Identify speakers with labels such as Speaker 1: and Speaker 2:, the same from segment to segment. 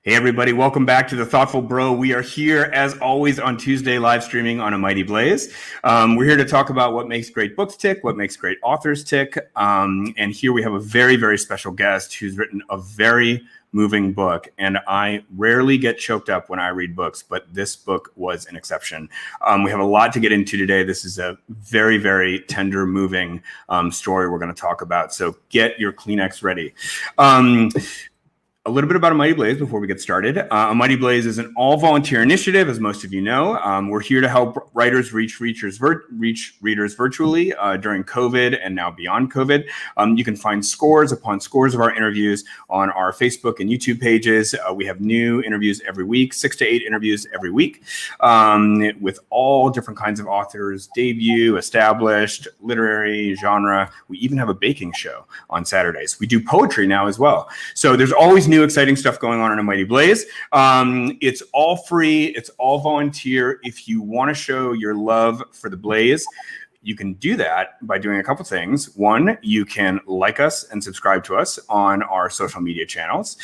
Speaker 1: Hey everybody, welcome back to The Thoughtful Bro. We are here as always on Tuesday live streaming on A Mighty Blaze. We're here to talk about what makes great books tick, what makes great authors tick. And here we have a very, very special guest who's written a very moving book. And I rarely get choked up when I read books, but this book was an exception. We have a lot to get into today. This is a very, very tender, moving story we're going to talk about. So get your Kleenex ready. A little bit about A Mighty Blaze before we get started. A Mighty Blaze is an all-volunteer initiative, as most of you know. We're here to help writers reach readers virtually during COVID and now beyond COVID. You can find scores upon scores of our interviews on our Facebook and YouTube pages. We have new interviews every week, 6 to 8 interviews every week, with all different kinds of authors, debut, established, literary, genre. We even have a baking show on Saturdays. We do poetry now as well. So there's always new exciting stuff going on in A Mighty Blaze. It's all free. It's all volunteer. If you want to show your love for the Blaze, you can do that by doing a couple things. One, you can like us and subscribe to us on our social media channels.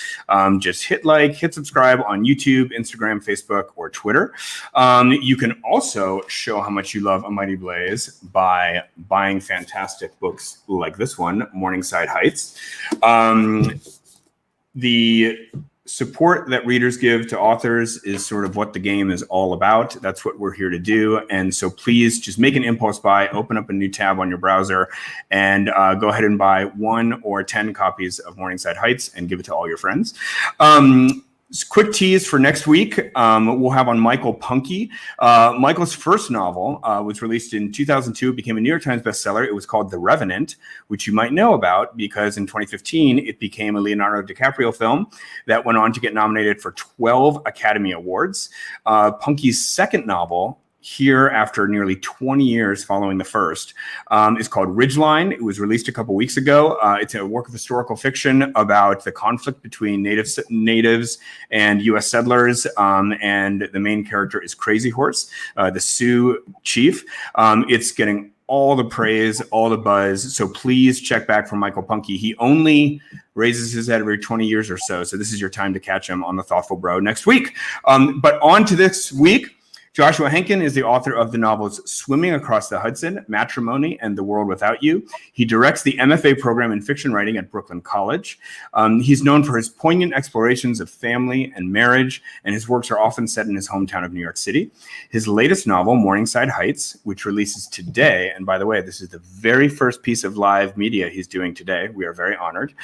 Speaker 1: Just hit like, hit subscribe on YouTube, Instagram, Facebook, or Twitter. You can also show how much you love A Mighty Blaze by buying fantastic books like this one, Morningside Heights. The support that readers give to authors is sort of what the game is all about. That's what we're here to do. And so please just make an impulse buy, open up a new tab on your browser, and go ahead and buy 1 or 10 copies of Morningside Heights and give it to all your friends. Quick tease for next week, we'll have on Michael Punke. Michael's first novel was released in 2002. It became a New York Times bestseller. It was called The Revenant, which you might know about because in 2015, it became a Leonardo DiCaprio film that went on to get nominated for 12 Academy Awards. Punke's second novel, here after nearly 20 years following the first, is called Ridgeline. It was released a couple weeks ago. It's a work of historical fiction about the conflict between natives and U.S. settlers, and the main character is Crazy Horse, the Sioux chief. It's getting all the praise, all the buzz. So please check back for Michael Punke. He only raises his head every 20 years or so. So this is your time to catch him on The Thoughtful Bro next week. But on to this week. Joshua Henkin is the author of the novels Swimming Across the Hudson, Matrimony, and The World Without You. He directs the MFA program in fiction writing at Brooklyn College. He's known for his poignant explorations of family and marriage, and his works are often set in his hometown of New York City. His latest novel, Morningside Heights, which releases today, and by the way, this is the very first piece of live media he's doing today. We are very honored.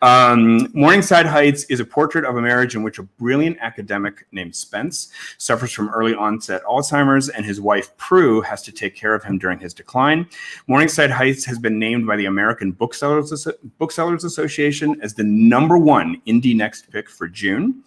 Speaker 1: Morningside Heights is a portrait of a marriage in which a brilliant academic named Spence suffers from early onset Alzheimer's, and his wife Prue has to take care of him during his decline. Morningside Heights has been named by the American Booksellers Association as the #1 indie next pick for June.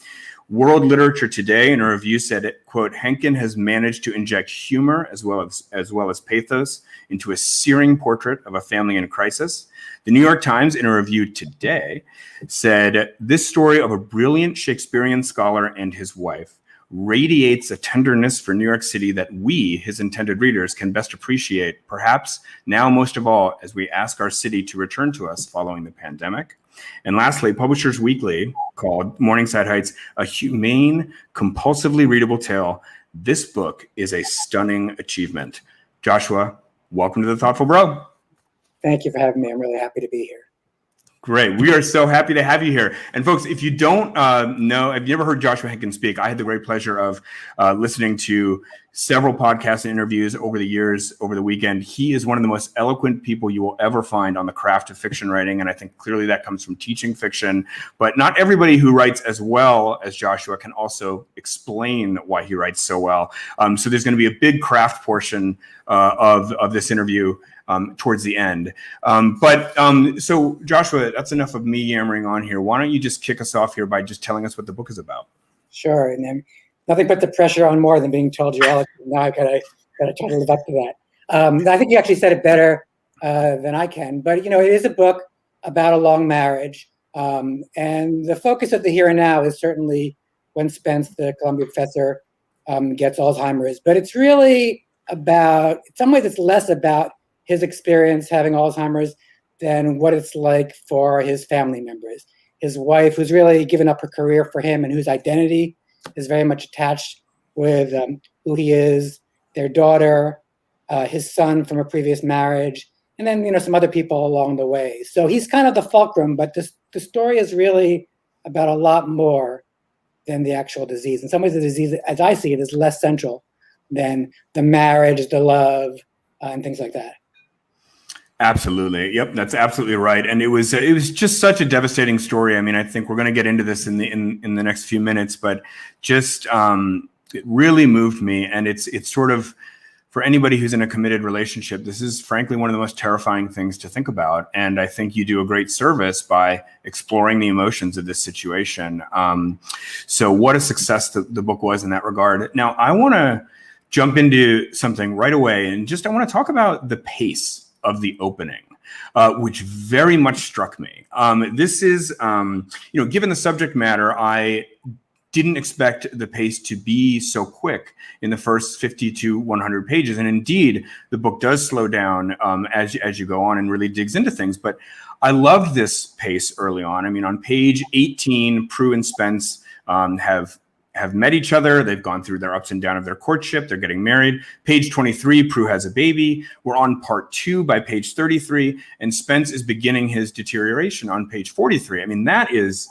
Speaker 1: World Literature Today, in a review, said, quote, Henkin has managed to inject humor as well as pathos into a searing portrait of a family in crisis. The New York Times, in a review today, said, this story of a brilliant Shakespearean scholar and his wife radiates a tenderness for New York City that we, his intended readers, can best appreciate, perhaps now most of all, as we ask our city to return to us following the pandemic. And lastly, Publishers Weekly called Morningside Heights a humane, compulsively readable tale. This book is a stunning achievement. Joshua, welcome to The Thoughtful Bro.
Speaker 2: Thank you for having me. I'm really happy to be here.
Speaker 1: Great. We are so happy to have you here. And folks, if you don't know, if you never heard Joshua Henkin speak, I had the great pleasure of listening to several podcasts and interviews over the years, over the weekend. He is one of the most eloquent people you will ever find on the craft of fiction writing. And I think clearly that comes from teaching fiction. But not everybody who writes as well as Joshua can also explain why he writes so well. So there's going to be a big craft portion of this interview towards the end. So Joshua, that's enough of me yammering on here. Why don't you just kick us off here by just telling us what the book is about?
Speaker 2: Sure. And then nothing put the pressure on more than being told you're eloquent. Now I gotta try to live up to that. I think you actually said it better than I can, but it is a book about a long marriage. And the focus of the here and now is certainly when Spence, the Columbia professor, gets Alzheimer's, but it's really about, in some ways it's less about his experience having Alzheimer's than what it's like for his family members. his wife, who's really given up her career for him and whose identity is very much attached with who he is, their daughter, his son from a previous marriage, and then, some other people along the way. So he's kind of the fulcrum, but the story is really about a lot more than the actual disease. In some ways, the disease, as I see it, is less central than the marriage, the love, and things like that.
Speaker 1: Absolutely. Yep, that's absolutely right. And it was just such a devastating story. I mean, I think we're going to get into this in the next few minutes, but just it really moved me. And it's sort of, for anybody who's in a committed relationship, this is frankly one of the most terrifying things to think about. And I think you do a great service by exploring the emotions of this situation. So what a success the book was in that regard. Now, I want to jump into something right away, and I want to talk about the pace of the opening, which very much struck me. This is, given the subject matter, I didn't expect the pace to be so quick in the first 50 to 100 pages. And indeed, the book does slow down as you go on and really digs into things. But I loved this pace early on. I mean, on page 18, Prue and Spence have met each other. They've gone through their ups and downs of their courtship. They're getting married. Page 23, Prue has a baby. We're on part 2 by page 33, and Spence is beginning his deterioration on page 43. I mean, that is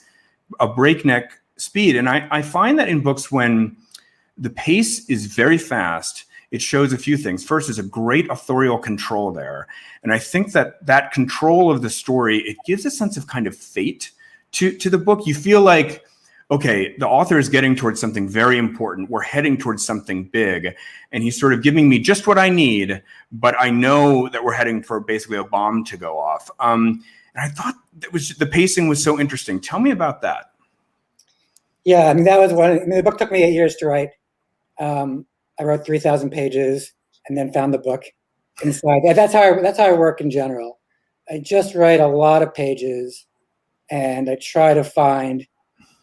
Speaker 1: a breakneck speed. And I find that in books, when the pace is very fast, it shows a few things. First, there's a great authorial control there. And I think that control of the story, it gives a sense of kind of fate to the book. You feel like, okay, the author is getting towards something very important. We're heading towards something big. And he's sort of giving me just what I need, but I know that we're heading for basically a bomb to go off. And I thought the pacing was so interesting. Tell me about that.
Speaker 2: Yeah, I mean, that was the book took me 8 years to write. I wrote 3,000 pages and then found the book inside. That's how I work in general. I just write a lot of pages and I try to find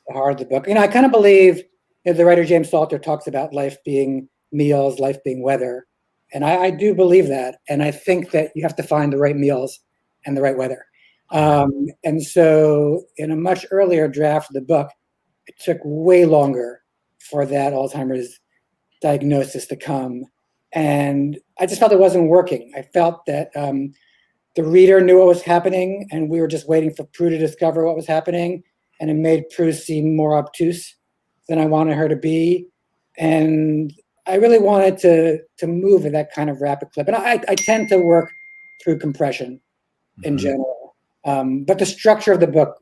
Speaker 2: the heart of the book. I kind of believe the writer James Salter talks about life being meals, life being weather. And I do believe that. And I think that you have to find the right meals and the right weather. And so in a much earlier draft of the book, it took way longer for that Alzheimer's diagnosis to come. And I just felt it wasn't working. I felt that the reader knew what was happening and we were just waiting for Prue to discover what was happening. And it made Prue seem more obtuse than I wanted her to be. And I really wanted to move at that kind of rapid clip. And I tend to work through compression in general. But the structure of the book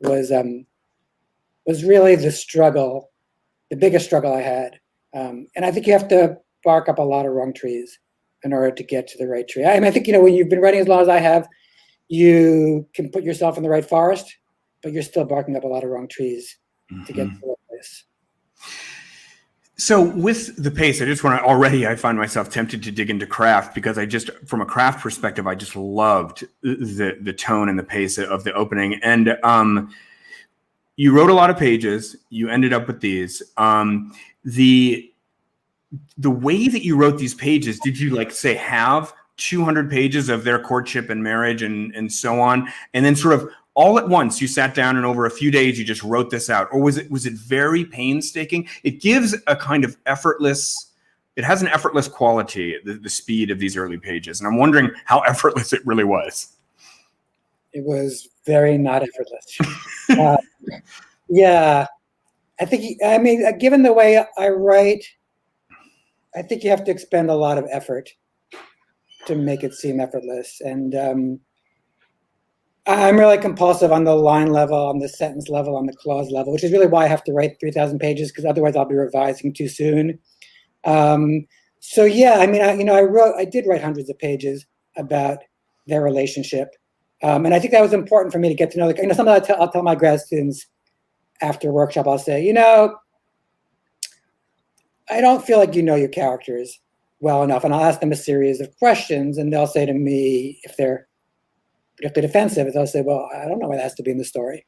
Speaker 2: was really the biggest struggle I had. And I think you have to bark up a lot of wrong trees in order to get to the right tree. I mean, I think, when you've been writing as long as I have, you can put yourself in the right forest, but you're still barking up a lot of wrong trees to get to the right place.
Speaker 1: So with the pace, I find myself tempted to dig into craft, because from a craft perspective, I just loved the tone and the pace of the opening. And you wrote a lot of pages. You ended up with these. The way that you wrote these pages, did you have 200 pages of their courtship and marriage and so on, and then sort of all at once you sat down and over a few days you just wrote this out? Or was it very painstaking? It gives a kind of it has an effortless quality, the speed of these early pages. And I'm wondering how effortless it really was.
Speaker 2: It was very not effortless. Yeah, given the way I write, I think you have to expend a lot of effort to make it seem effortless. And I'm really compulsive on the line level, on the sentence level, on the clause level, which is really why I have to write 3,000 pages, because otherwise I'll be revising too soon. So yeah, I did write hundreds of pages about their relationship. And I think that was important for me to get to know, sometimes I'll tell my grad students after a workshop, I'll say, I don't feel like you know your characters well enough. And I'll ask them a series of questions, and they'll say to me, if they're defensive, they'll say, well, I don't know why that has to be in the story.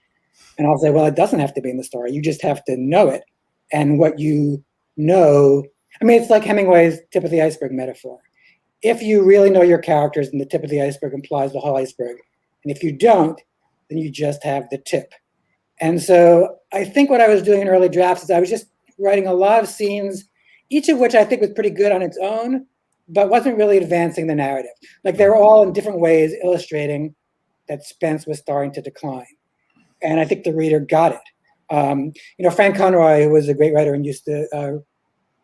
Speaker 2: And I'll say, well, it doesn't have to be in the story. You just have to know it. And what you know, it's like Hemingway's tip of the iceberg metaphor. If you really know your characters, then the tip of the iceberg implies the whole iceberg. And if you don't, then you just have the tip. And so I think what I was doing in early drafts is I was just writing a lot of scenes, each of which I think was pretty good on its own, but wasn't really advancing the narrative. Like they were all in different ways illustrating that Spence was starting to decline. And I think the reader got it. Frank Conroy, who was a great writer and used to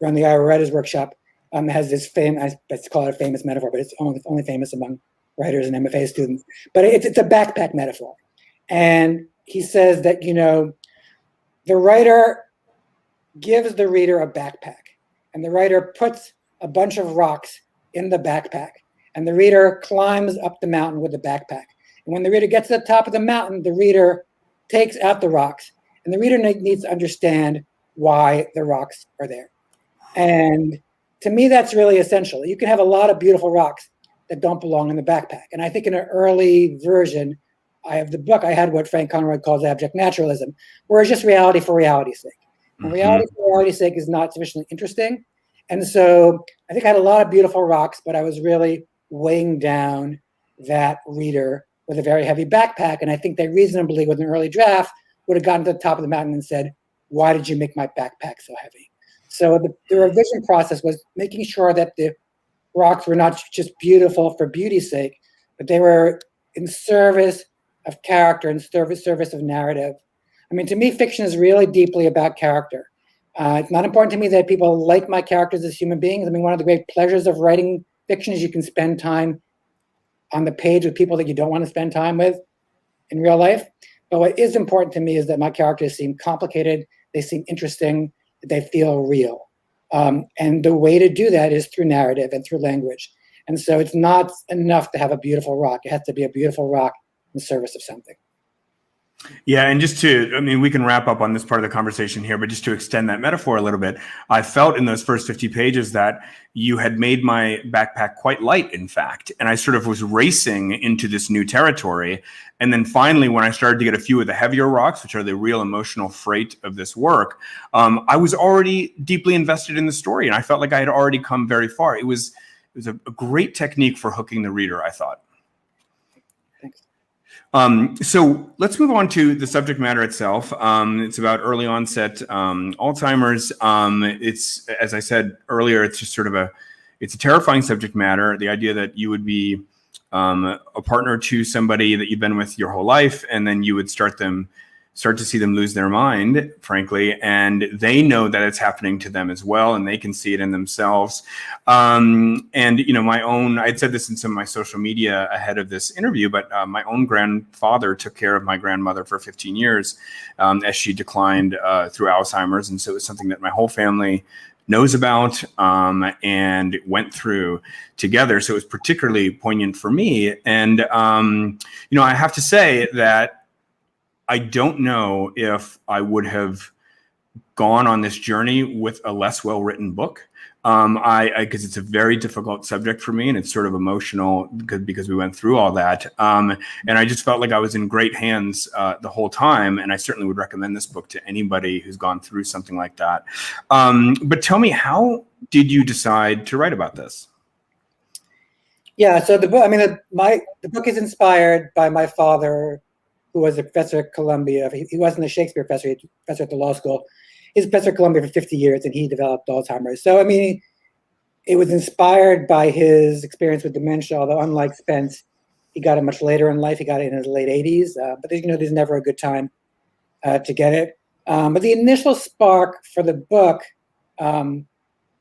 Speaker 2: run the Iowa Writers Workshop, has this famous, let's call it a famous metaphor, but it's only famous among writers and MFA students. But it's a backpack metaphor. And he says that, the writer gives the reader a backpack, and the writer puts a bunch of rocks in the backpack, and the reader climbs up the mountain with the backpack. And when the reader gets to the top of the mountain, the reader takes out the rocks, and the reader needs to understand why the rocks are there. And to me, that's really essential. You can have a lot of beautiful rocks that don't belong in the backpack. And I think in an early version of the book, I had what Frank Conroy calls abject naturalism, where it's just reality for reality's sake. And reality for reality's sake is not sufficiently interesting. And so I think I had a lot of beautiful rocks, but I was really weighing down that reader with a very heavy backpack. And I think they reasonably, with an early draft, would have gotten to the top of the mountain and said, why did you make my backpack so heavy? So the revision process was making sure that the rocks were not just beautiful for beauty's sake, but they were in service of character and service of narrative. I mean, to me, fiction is really deeply about character. It's not important to me that people like my characters as human beings. I mean, one of the great pleasures of writing fiction is you can spend time on the page with people that you don't want to spend time with in real life. But what is important to me is that my characters seem complicated, they seem interesting, they feel real. And the way to do that is through narrative and through language. And so it's not enough to have a beautiful rock. It has to be a beautiful rock in service of something.
Speaker 1: Yeah, and we can wrap up on this part of the conversation here, but just to extend that metaphor a little bit, I felt in those first 50 pages that you had made my backpack quite light, in fact, and I sort of was racing into this new territory. And then finally, when I started to get a few of the heavier rocks, which are the real emotional freight of this work, I was already deeply invested in the story, and I felt like I had already come very far. It was a great technique for hooking the reader, I thought. So let's move on to the subject matter itself. It's about early onset Alzheimer's. It's, as I said earlier, it's just sort of it's a terrifying subject matter. The idea that you would be a partner to somebody that you've been with your whole life, and then you would start to see them lose their mind, frankly, and they know that it's happening to them as well, and they can see it in themselves. And I'd said this in some of my social media ahead of this interview, but my own grandfather took care of my grandmother for 15 years as she declined through Alzheimer's, and so it's something that my whole family knows about and went through together. So it was particularly poignant for me. And I have to say that I don't know if I would have gone on this journey with a less well-written book. Because it's a very difficult subject for me, and it's sort of emotional because we went through all that. And I just felt like I was in great hands the whole time. And I certainly would recommend this book to anybody who's gone through something like that. But tell me, how did you decide to write about this?
Speaker 2: Yeah, so the book is inspired by my father, who was a professor at Columbia. He wasn't a Shakespeare professor, he was a professor at the law school. He's a professor at Columbia for 50 years, and he developed Alzheimer's. So, it was inspired by his experience with dementia, although unlike Spence, he got it much later in life. He got it in his late 80s, but there's never a good time to get it. But the initial spark for the book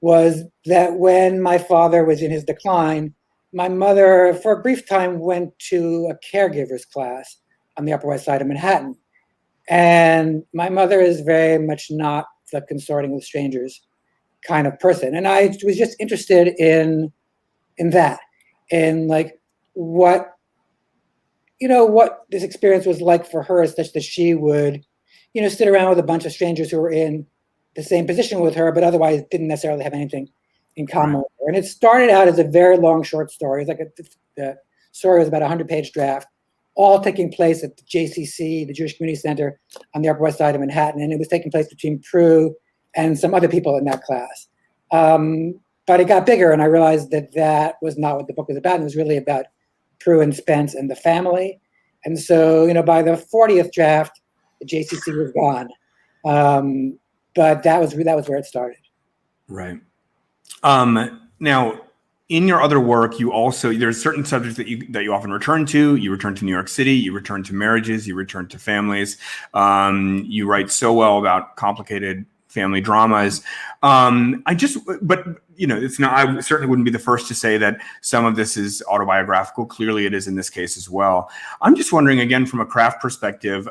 Speaker 2: was that when my father was in his decline, my mother, for a brief time, went to a caregiver's class on the Upper West Side of Manhattan. And my mother is very much not the consorting with strangers kind of person. And I was just interested in that, in like what this experience was like for her, such that she would, sit around with a bunch of strangers who were in the same position with her, but otherwise didn't necessarily have anything in common with her. And it started out as a very long short story. It was like the story was about a 100-page draft, all taking place at the JCC, the Jewish Community Center on the Upper West Side of Manhattan. And it was taking place between Prue and some other people in that class. But it got bigger, and I realized that was not what the book was about. It was really about Prue and Spence and the family. And so, by the 40th draft, the JCC was gone. But that was where it started.
Speaker 1: Right. Now, in your other work, there's certain subjects that you often return to. You return to New York City. You return to marriages. You return to families. You write so well about complicated family dramas. But it's not. I certainly wouldn't be the first to say that some of this is autobiographical. Clearly, it is in this case as well. I'm just wondering, again, from a craft perspective.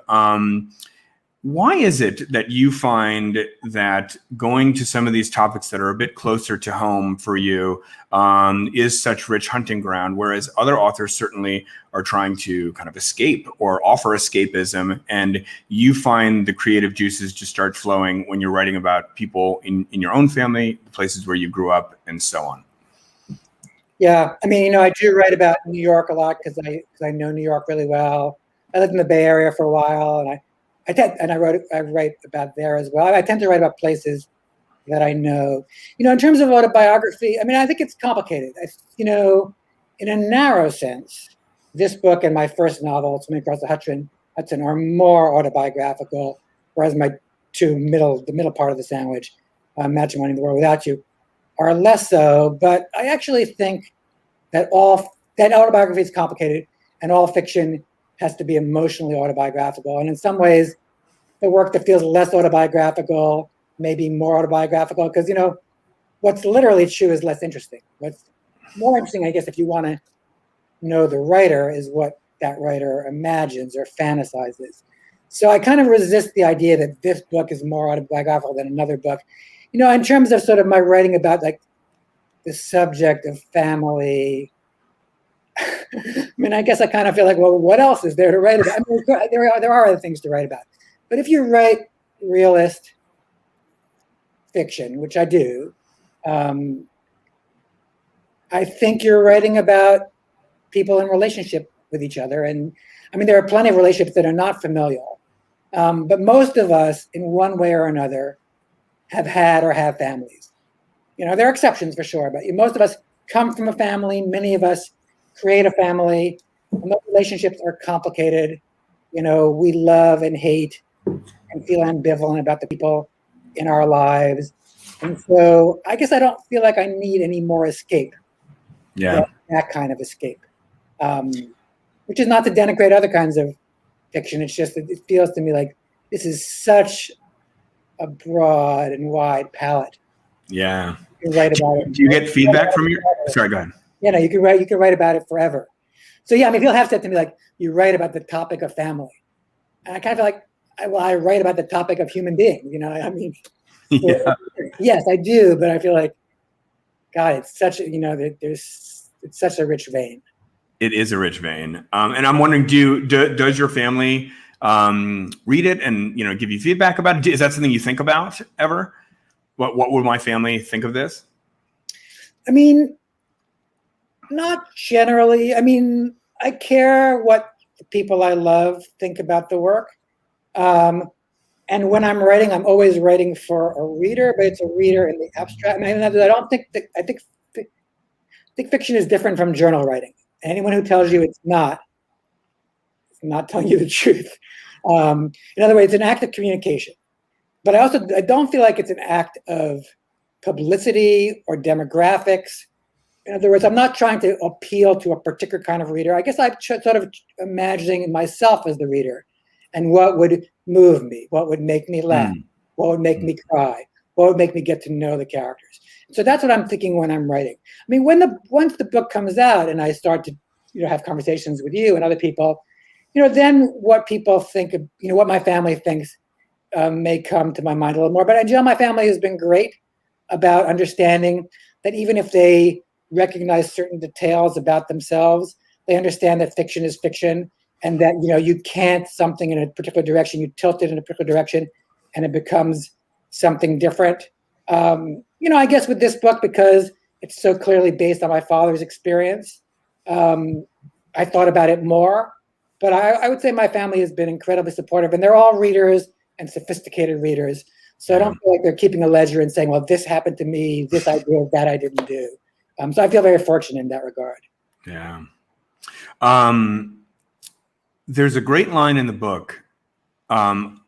Speaker 1: Why is it that you find that going to some of these topics that are a bit closer to home for you is such rich hunting ground, whereas other authors certainly are trying to kind of escape or offer escapism, and you find the creative juices just start flowing when you're writing about people in your own family, the places where you grew up, and so on?
Speaker 2: Yeah, I mean, I do write about New York a lot because I know New York really well. I lived in the Bay Area for a while, and I write about there as well. I tend to write about places that I know. In terms of autobiography, I mean, I think it's complicated. In a narrow sense, this book and my first novel, Swimming Across the Hudson, are more autobiographical, whereas the middle part of the sandwich, Imagine Wanting the World Without You, are less so. But I actually think that that autobiography is complicated, and all fiction has to be emotionally autobiographical. And in some ways, the work that feels less autobiographical may be more autobiographical because, what's literally true is less interesting. What's more interesting, I guess, if you want to know the writer, is what that writer imagines or fantasizes. So I kind of resist the idea that this book is more autobiographical than another book. In terms of sort of my writing about like the subject of family, I mean, I guess I kind of feel like, well, what else is there to write about? I mean, there are other things to write about. But if you write realist fiction, which I do, I think you're writing about people in relationship with each other. And I mean, there are plenty of relationships that are not familial. But most of us, in one way or another, have had or have families. There are exceptions for sure, but most of us come from a family. Many of us create a family. And those relationships are complicated. We love and hate and feel ambivalent about the people in our lives. And so I guess I don't feel like I need any more escape.
Speaker 1: Yeah.
Speaker 2: That kind of escape. Which is not to denigrate other kinds of fiction. It's just that it feels to me like this is such a broad and wide palette.
Speaker 1: Yeah.
Speaker 2: You can write about it.
Speaker 1: Do you get feedback from your? Sorry, go ahead.
Speaker 2: You can write about it forever. So yeah, I mean, people have said to me like, you write about the topic of family, and I kind of feel like, I write about the topic of human beings. I mean,
Speaker 1: Yeah.
Speaker 2: Yes, I do, but I feel like, God, it's such it's such a rich vein.
Speaker 1: It is a rich vein, and I'm wondering, does your family read it and give you feedback about it? Is that something you think about ever? What would my family think of this?
Speaker 2: I mean, not generally. I mean, I care what the people I love think about the work. And when I'm writing, I'm always writing for a reader, but it's a reader in the abstract. And I think fiction is different from journal writing. Anyone who tells you it's not telling you the truth. In other words, it's an act of communication. But I don't feel like it's an act of publicity or demographics. In other words, I'm not trying to appeal to a particular kind of reader. I guess I'm sort of imagining myself as the reader and what would move me, what would make me laugh, what would make me cry, what would make me get to know the characters. So that's what I'm thinking when I'm writing. I mean, once the book comes out and I start to have conversations with you and other people, then what people think of, what my family thinks may come to my mind a little more. But in general, my family has been great about understanding that even if they recognize certain details about themselves, they understand that fiction is fiction, and that you can't something in a particular direction, you tilt it in a particular direction, and it becomes something different. I guess with this book, because it's so clearly based on my father's experience, I thought about it more. But I would say my family has been incredibly supportive, and they're all readers and sophisticated readers. So I don't feel like they're keeping a ledger and saying, well, this happened to me, this I did, that I didn't do. So I feel very fortunate in that regard.
Speaker 1: Yeah. There's a great line in the book one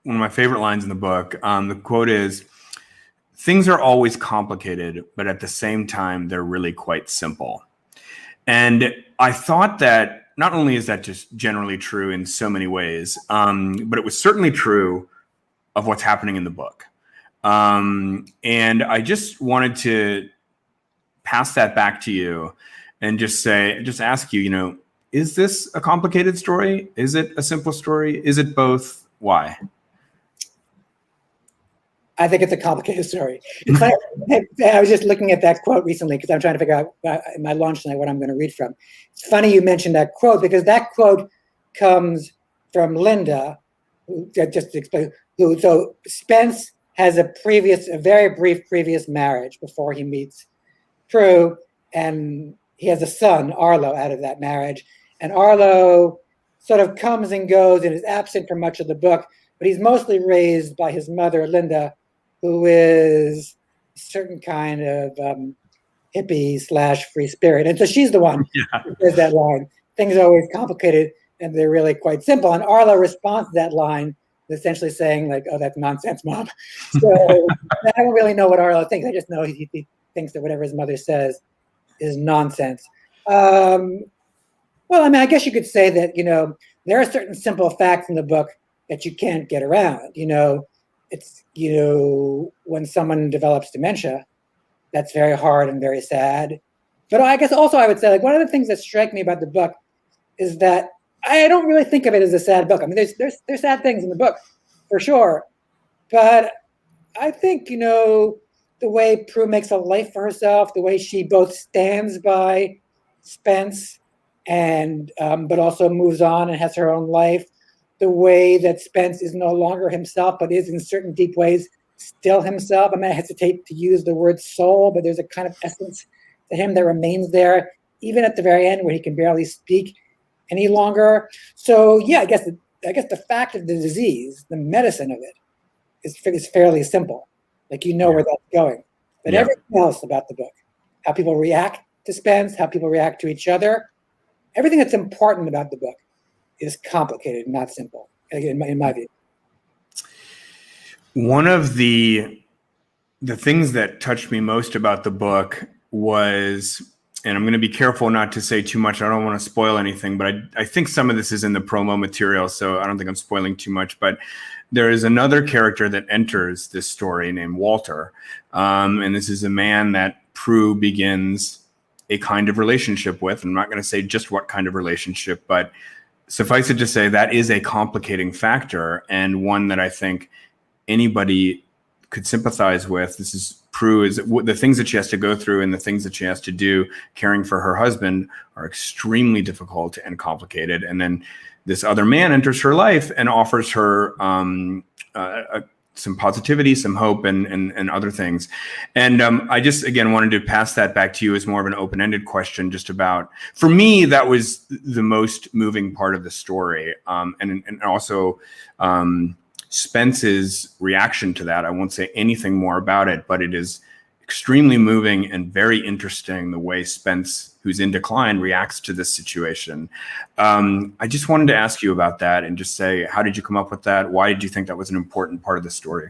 Speaker 1: of my favorite lines in the book. The quote is, "Things are always complicated, but at the same time, they're really quite simple." And I thought that not only is that just generally true in so many ways, but it was certainly true of what's happening in the book. And I just wanted to pass that back to you and just ask you, is this a complicated story? Is it a simple story? Is it both? Why?
Speaker 2: I think it's a complicated story. It's like, I was just looking at that quote recently because I'm trying to figure out in my launch tonight what I'm going to read from. It's funny you mentioned that quote because that quote comes from Linda, just to explain, so Spence has a very brief previous marriage before he meets Prue, and he has a son, Arlo, out of that marriage. And Arlo sort of comes and goes and is absent for much of the book, but he's mostly raised by his mother, Linda, who is a certain kind of hippie/free spirit. And so she's the one who says that line. Things are always complicated and they're really quite simple. And Arlo responds to that line essentially saying like, "Oh, that's nonsense, Mom." So I don't really know what Arlo thinks. I just know he thinks that whatever his mother says is nonsense. Well, I mean, I guess you could say that, there are certain simple facts in the book that you can't get around. It's, when someone develops dementia, that's very hard and very sad. But I guess also I would say, like, one of the things that strike me about the book is that I don't really think of it as a sad book. I mean, there's sad things in the book, for sure. But I think, the way Prue makes a life for herself, the way she both stands by Spence and but also moves on and has her own life, the way that Spence is no longer himself, but is in certain deep ways still himself. I mean, I hesitate to use the word soul, but there's a kind of essence to him that remains there, even at the very end where he can barely speak any longer. So yeah, I guess the fact of the disease, the medicine of it, is fairly simple. Like where that's going. But everything else about the book, how people react to Spence, how people react to each other, everything that's important about the book is complicated, not simple, in my view.
Speaker 1: One of the things that touched me most about the book was, and I'm going to be careful not to say too much, I don't want to spoil anything, but I think some of this is in the promo material, so I don't think I'm spoiling too much, but there is another character that enters this story named Walter, and this is a man that Prue begins a kind of relationship with. I'm not going to say just what kind of relationship, but suffice it to say that is a complicating factor and one that I think anybody could sympathize with. This is Prue, is the things that she has to go through and the things that she has to do caring for her husband are extremely difficult and complicated. And then this other man enters her life and offers her some positivity, some hope, and other things. And I just, again, wanted to pass that back to you as more of an open-ended question, just about, for me, that was the most moving part of the story. And also Spence's reaction to that. I won't say anything more about it, but it is extremely moving and very interesting the way Spence, who's in decline, reacts to this situation. I just wanted to ask you about that and just say, how did you come up with that? Why did you think that was an important part of the story?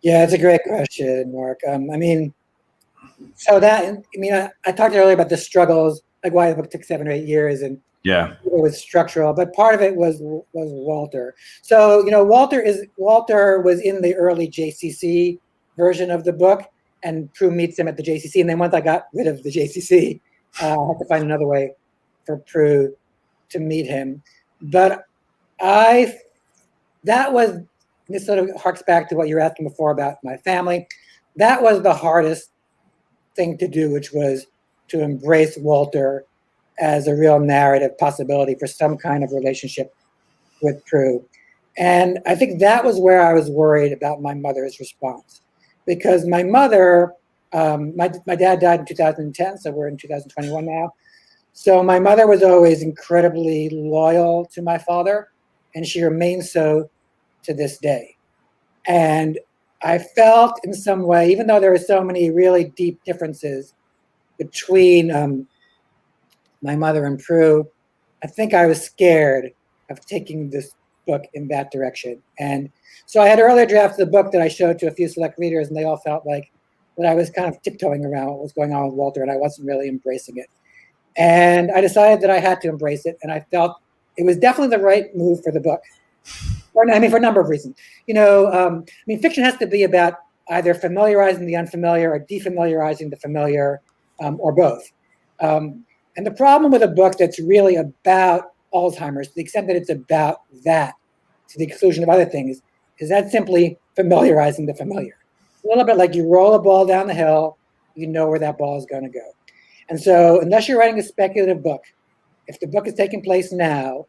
Speaker 2: Yeah, it's a great question, Mark. I talked earlier about the struggles, like why the book took 7 or 8 years, and it was structural, but part of it was Walter. So, Walter was in the early JCC version of the book, and Prue meets him at the JCC. And then once I got rid of the JCC, I had to find another way for Prue to meet him. But this sort of harks back to what you were asking before about my family. That was the hardest thing to do, which was to embrace Walter as a real narrative possibility for some kind of relationship with Prue. And I think that was where I was worried about my mother's response. Because my mother, my dad died in 2010, so we're in 2021 now. So my mother was always incredibly loyal to my father, and she remains so to this day. And I felt in some way, even though there were so many really deep differences between my mother and Prue, I think I was scared of taking this book in that direction. And so I had earlier drafts of the book that I showed to a few select readers, and they all felt like that I was kind of tiptoeing around what was going on with Walter, and I wasn't really embracing it. And I decided that I had to embrace it, and I felt it was definitely the right move for the book. For a number of reasons. Fiction has to be about either familiarizing the unfamiliar or defamiliarizing the familiar, or both. And the problem with a book that's really about Alzheimer's, to the extent that it's about that, to the exclusion of other things, is that simply familiarizing the familiar. It's a little bit like you roll a ball down the hill, you know where that ball is going to go. And so unless you're writing a speculative book, if the book is taking place now,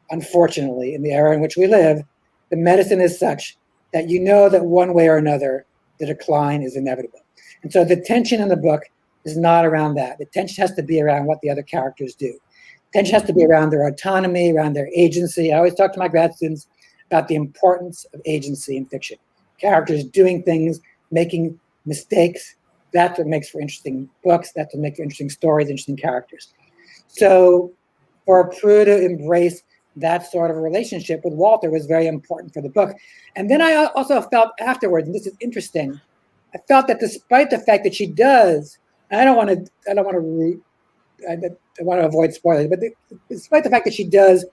Speaker 2: unfortunately, in the era in which we live, the medicine is such that you know that one way or another, the decline is inevitable. And so the tension in the book is not around that. The tension has to be around what the other characters do. Tension has to be around their autonomy, around their agency. I always talk to my grad students about the importance of agency in fiction. Characters doing things, making mistakes. That's what makes for interesting books. That's what makes for interesting stories, interesting characters. So for Prue to embrace that sort of a relationship with Walter was very important for the book. And then I also felt afterwards, and this is interesting, I felt that despite the fact that she does, and I want to avoid spoilers, but despite the fact that she does,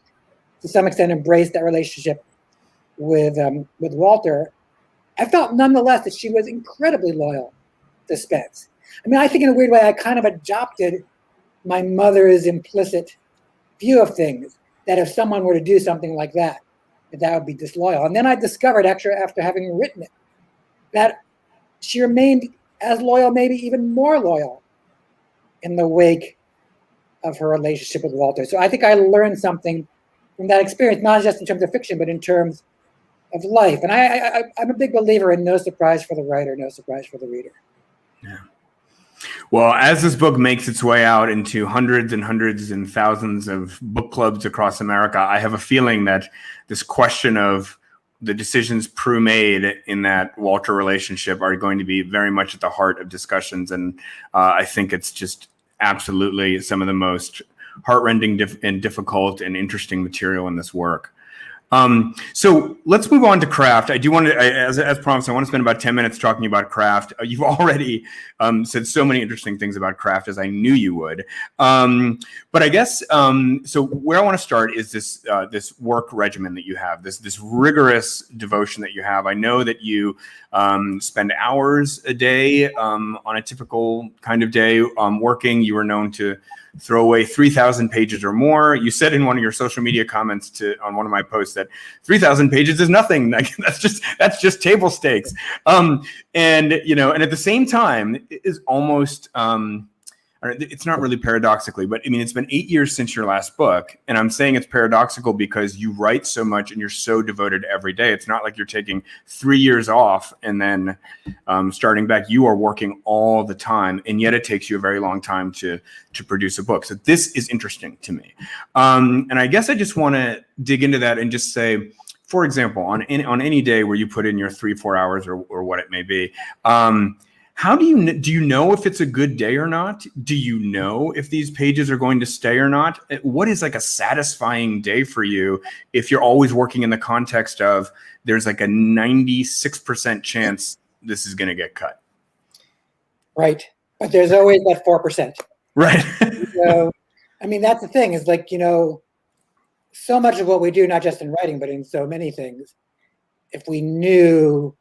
Speaker 2: to some extent, embrace that relationship with Walter, I felt nonetheless that she was incredibly loyal to Spence. I think in a weird way, I kind of adopted my mother's implicit view of things, that if someone were to do something like that, that would be disloyal. And then I discovered, after having written it, that she remained as loyal, maybe even more loyal, in the wake of her relationship with Walter. So I think I learned something from that experience, not just in terms of fiction, but in terms of life. And I'm a big believer in no surprise for the writer, no surprise for the reader.
Speaker 1: Yeah. Well, as this book makes its way out into hundreds and hundreds and thousands of book clubs across America, I have a feeling that this question of the decisions Prue made in that Walter relationship are going to be very much at the heart of discussions. And I think it's just absolutely some of the most heartrending and difficult and interesting material in this work. So let's move on to craft. I do want to, as promised, I want to spend about 10 minutes talking about craft. You've already said so many interesting things about craft, as I knew you would. But I guess, so where I want to start is this work regimen that you have, this rigorous devotion that you have. I know that you spend hours a day on a typical kind of day working. You are known to throw away 3,000 pages or more. You said in one of your social media comments on one of my posts that 3,000 pages is nothing. Like, that's just table stakes. And at the same time, it is almost, it's not really paradoxically, but it's been 8 years since your last book. And I'm saying it's paradoxical because you write so much and you're so devoted every day. It's not like you're taking 3 years off and then starting back. You are working all the time, and yet it takes you a very long time to produce a book. So this is interesting to me. And I guess I just want to dig into that and just say, for example, on any day where you put in your 3-4 hours or what it may be, how do you know if it's a good day or not? Do you know if these pages are going to stay or not? What is like a satisfying day for you if you're always working in the context of there's like a 96% chance this is going to get cut?
Speaker 2: Right. But there's always that 4%.
Speaker 1: Right.
Speaker 2: So, that's the thing is like, so much of what we do, not just in writing, but in so many things, if we knew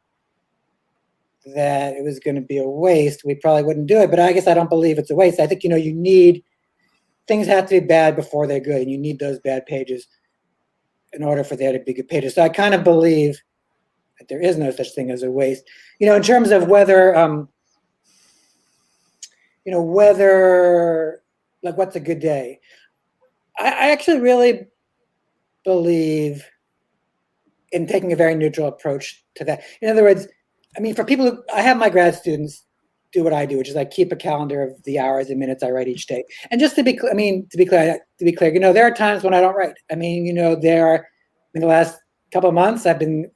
Speaker 2: that it was going to be a waste, we probably wouldn't do it. But I guess I don't believe it's a waste. I think, things have to be bad before they're good. And you need those bad pages in order for there to be good pages. So I kind of believe that there is no such thing as a waste. In terms of whether, like, what's a good day? I actually really believe in taking a very neutral approach to that. In other words, for people I have my grad students do what I do, which is I keep a calendar of the hours and minutes I write each day. And just to be clear, there are times when I don't write. There are, in the last couple of months, I've been,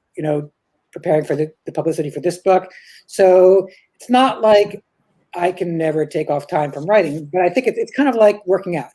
Speaker 2: preparing for the publicity for this book. So it's not like I can never take off time from writing, but I think it's kind of like working out.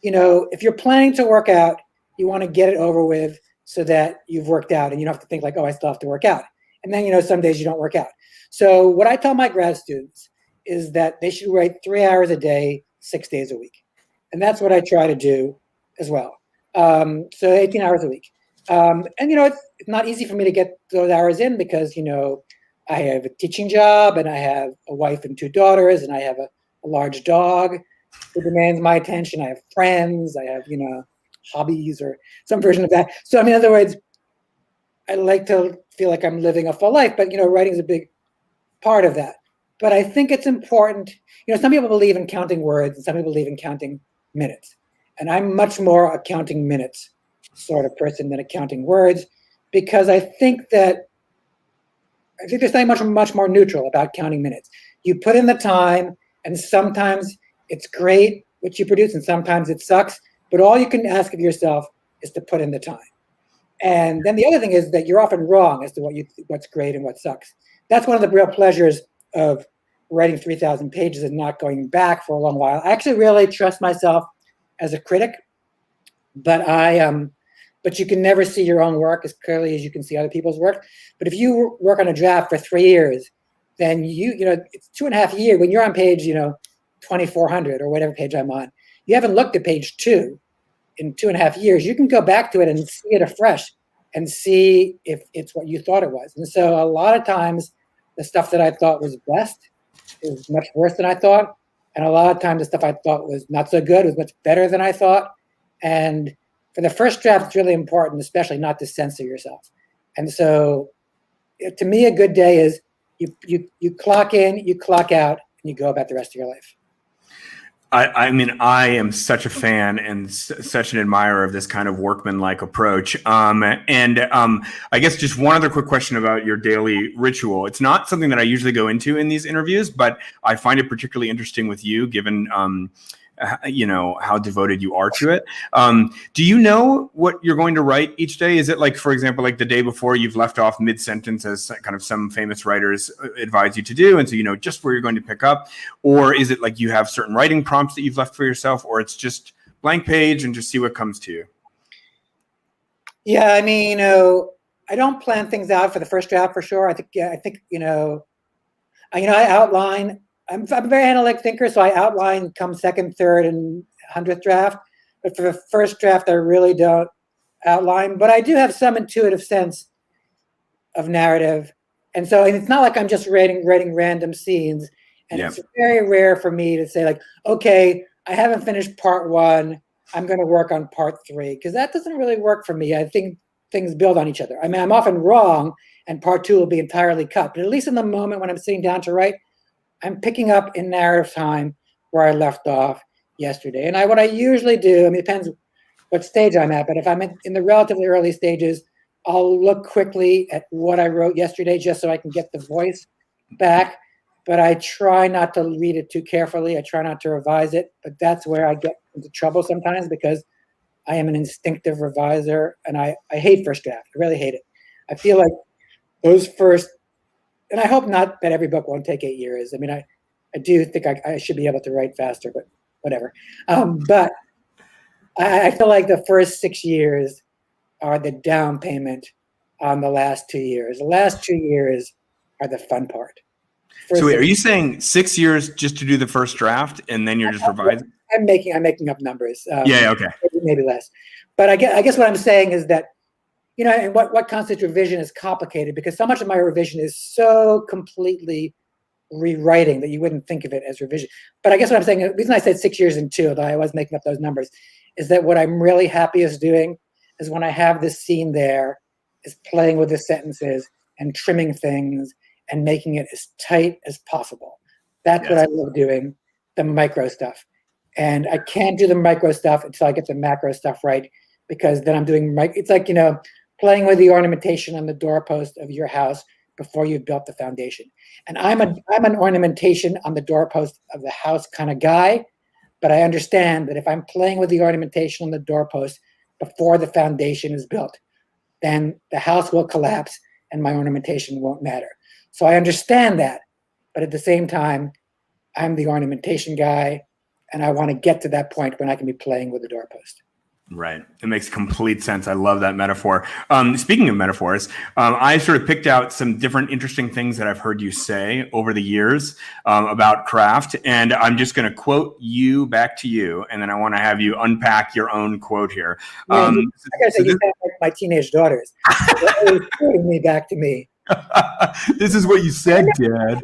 Speaker 2: If you're planning to work out, You want to get it over with so that you've worked out and you don't have to think like, oh, I still have to work out. And then, some days you don't work out. So what I tell my grad students is that they should write 3 hours a day, 6 days a week. And that's what I try to do as well. So 18 hours a week. And, it's not easy for me to get those hours in because, I have a teaching job and I have a wife and 2 daughters and I have a large dog who demands my attention. I have friends. I have, hobbies or some version of that. So, in other words, I like to feel like I'm living a full life, but, writing is a big part of that. But I think it's important. Some people believe in counting words and some people believe in counting minutes. And I'm much more a counting minutes sort of person than a counting words, because I think there's something much more neutral about counting minutes. You put in the time, and sometimes it's great what you produce, and sometimes it sucks. But all you can ask of yourself is to put in the time. And then the other thing is that you're often wrong as to what's great and what sucks. That's one of the real pleasures of writing 3,000 pages and not going back for a long while. I actually really trust myself as a critic, but but you can never see your own work as clearly as you can see other people's work. But if you work on a draft for 3 years, then it's 2.5 years. When you're on page 2,400 or whatever page I'm on, you haven't looked at page 2 in 2.5 years. You can go back to it and see it afresh and see if it's what you thought it was. And so a lot of times the stuff that I thought was best is much worse than I thought. And a lot of times the stuff I thought was not so good was much better than I thought. And for the first draft, it's really important, especially not to censor yourself. And so to me, a good day is you clock in, you clock out, and you go about the rest of your life.
Speaker 1: I mean, I am such a fan and such an admirer of this kind of workman-like approach. I guess just one other quick question about your daily ritual. It's not something that I usually go into in these interviews, but I find it particularly interesting with you, given how devoted you are to it. Do you know what you're going to write each day? Is it like, for example, like the day before you've left off mid-sentence, as kind of some famous writers advise you to do, and so you know just where you're going to pick up? Or is it like you have certain writing prompts that you've left for yourself, or it's just blank page and just see what comes to you?
Speaker 2: Yeah, I mean, I don't plan things out for the first draft for sure. I think I outline. I'm a very analytic thinker, so I outline come second, third, and 100th draft. But for the first draft, I really don't outline. But I do have some intuitive sense of narrative. And so it's not like I'm just writing random scenes. And It's very rare for me to say, like, okay, I haven't finished part 1. I'm going to work on part 3. Because that doesn't really work for me. I think things build on each other. I mean, I'm often wrong, and part 2 will be entirely cut. But at least in the moment when I'm sitting down to write, I'm picking up in narrative time where I left off yesterday. And what I usually do, I mean, it depends what stage I'm at, but if I'm in the relatively early stages, I'll look quickly at what I wrote yesterday just so I can get the voice back. But I try not to read it too carefully. I try not to revise it, but that's where I get into trouble sometimes because I am an instinctive reviser and I hate first draft. I really hate it. I feel like those first, and I hope not that every book won't take 8 years. I mean, I do think I should be able to write faster, but whatever. But I feel like the first 6 years are the down payment on the last 2 years. The last 2 years are the fun part.
Speaker 1: So wait, are you saying 6 years just to do the first draft and then you're just revising?
Speaker 2: I'm making up numbers.
Speaker 1: Okay.
Speaker 2: Maybe less. But I guess what I'm saying is that, and what constitutes revision is complicated because so much of my revision is so completely rewriting that you wouldn't think of it as revision. But I guess what I'm saying, the reason I said 6 years and 2, though I was making up those numbers, is that what I'm really happiest doing is when I have this scene there, is playing with the sentences and trimming things and making it as tight as possible. That's what I love doing, the micro stuff. And I can't do the micro stuff until I get the macro stuff right, because then I'm doing, it's like, playing with the ornamentation on the doorpost of your house before you've built the foundation. And I'm an ornamentation on the doorpost of the house kind of guy, but I understand that if I'm playing with the ornamentation on the doorpost before the foundation is built, then the house will collapse and my ornamentation won't matter. So I understand that, but at the same time, I'm the ornamentation guy, and I want to get to that point when I can be playing with the doorpost.
Speaker 1: Right. It makes complete sense. I love that metaphor. Speaking of metaphors, I sort of picked out some different interesting things that I've heard you say over the years about craft. And I'm just going to quote you back to you. And then I want to have you unpack your own quote here.
Speaker 2: Yeah, I gotta say, you sound like my teenage daughters. They're always quoting me back to me.
Speaker 1: This is what you said, Dad.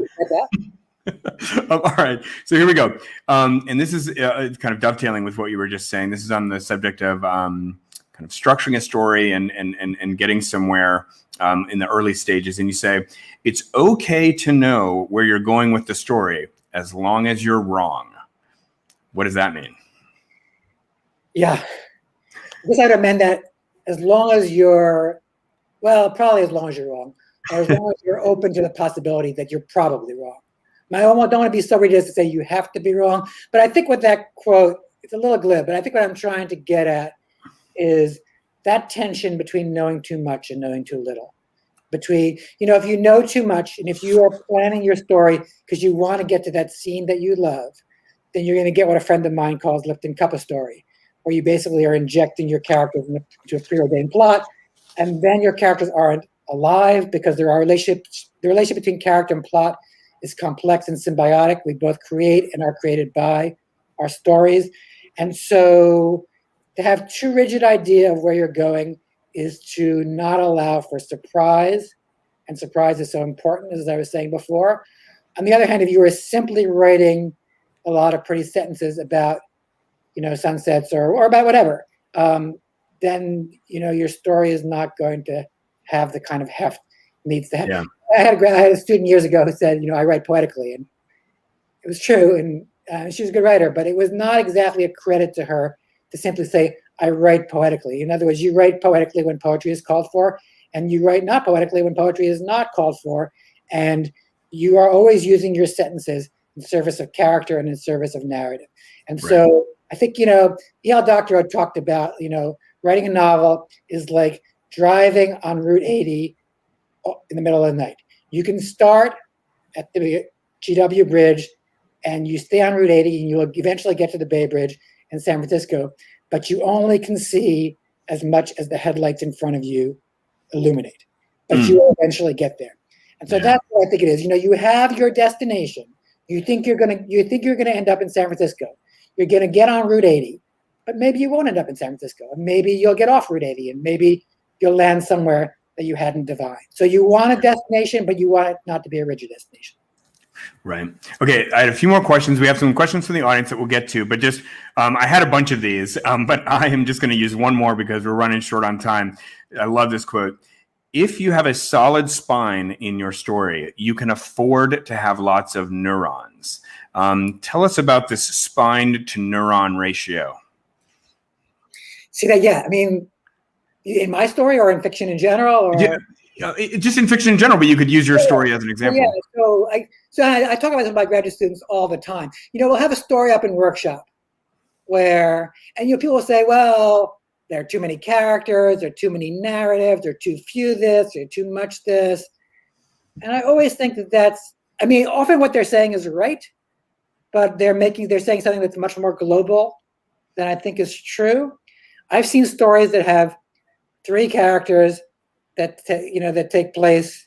Speaker 1: All right, so here we go. And this is kind of dovetailing with what you were just saying. This is on the subject of kind of structuring a story and getting somewhere in the early stages. And you say, it's okay to know where you're going with the story as long as you're wrong. What does that mean?
Speaker 2: Yeah, I guess I'd amend that as long as you're, well, probably as long as you're wrong, or as long as you're open to the possibility that you're probably wrong. I don't want to be so ridiculous to say you have to be wrong, but I think with that quote, it's a little glib, but I think what I'm trying to get at is that tension between knowing too much and knowing too little. Between, if you know too much and if you are planning your story because you want to get to that scene that you love, then you're going to get what a friend of mine calls Lipton Cuppa story, where you basically are injecting your characters into a preordained plot, and then your characters aren't alive because there are relationships. The relationship between character and plot is complex and symbiotic. We both create and are created by our stories. And so to have too rigid idea of where you're going is to not allow for surprise. And surprise is so important, as I was saying before. On the other hand, if you were simply writing a lot of pretty sentences about, sunsets or about whatever, then, your story is not going to have the kind of heft it needs to have.
Speaker 1: Yeah.
Speaker 2: I had a student years ago who said, I write poetically, and it was true, and she was a good writer, but it was not exactly a credit to her to simply say, I write poetically. In other words, you write poetically when poetry is called for, and you write not poetically when poetry is not called for, and you are always using your sentences in service of character and in service of narrative. And
Speaker 1: Right.
Speaker 2: So I think, E.L. Doctorow talked about, writing a novel is like driving on Route 80 in the middle of the night. You can start at the GW Bridge and you stay on Route 80 and you'll eventually get to the Bay Bridge in San Francisco, but you only can see as much as the headlights in front of you illuminate. But you will eventually get there. And so that's what I think it is. You have your destination. You think you're gonna end up in San Francisco. You're gonna get on Route 80, but maybe you won't end up in San Francisco. And maybe you'll get off Route 80 and maybe you'll land somewhere that you hadn't divined. So you want a destination, but you want it not to be a rigid destination.
Speaker 1: Right. Okay. I had a few more questions. We have some questions from the audience that we'll get to, but just, I had a bunch of these, but I am just going to use one more because we're running short on time. I love this quote. If you have a solid spine in your story, you can afford to have lots of neurons. Tell us about this spine to neuron ratio.
Speaker 2: See that? Yeah. I mean, in my story or in fiction in general? Or?
Speaker 1: Yeah, just in fiction in general, but you could use your story as an example.
Speaker 2: Yeah, so I talk about this with my graduate students all the time. We'll have a story up in workshop where, and people will say, well, there are too many characters, there are too many narratives, there are too few this, there are too much this. And I always think that's, often what they're saying is right, but they're saying something that's much more global than I think is true. I've seen stories that have 3 characters that take place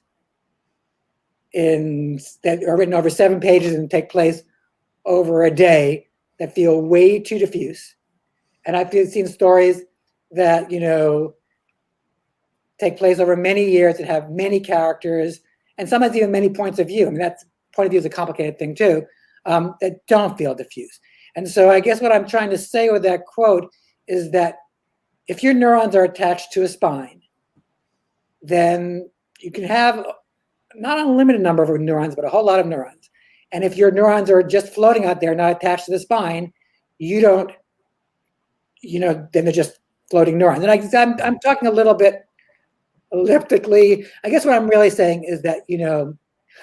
Speaker 2: that are written over 7 pages and take place over a day that feel way too diffuse. And I've seen stories that take place over many years that have many characters and sometimes even many points of view. That's point of view is a complicated thing too, that don't feel diffuse. And so I guess what I'm trying to say with that quote is that if your neurons are attached to a spine, then you can have not an unlimited number of neurons, but a whole lot of neurons. And if your neurons are just floating out there, not attached to the spine, then they're just floating neurons. And I'm talking a little bit elliptically. I guess what I'm really saying is that,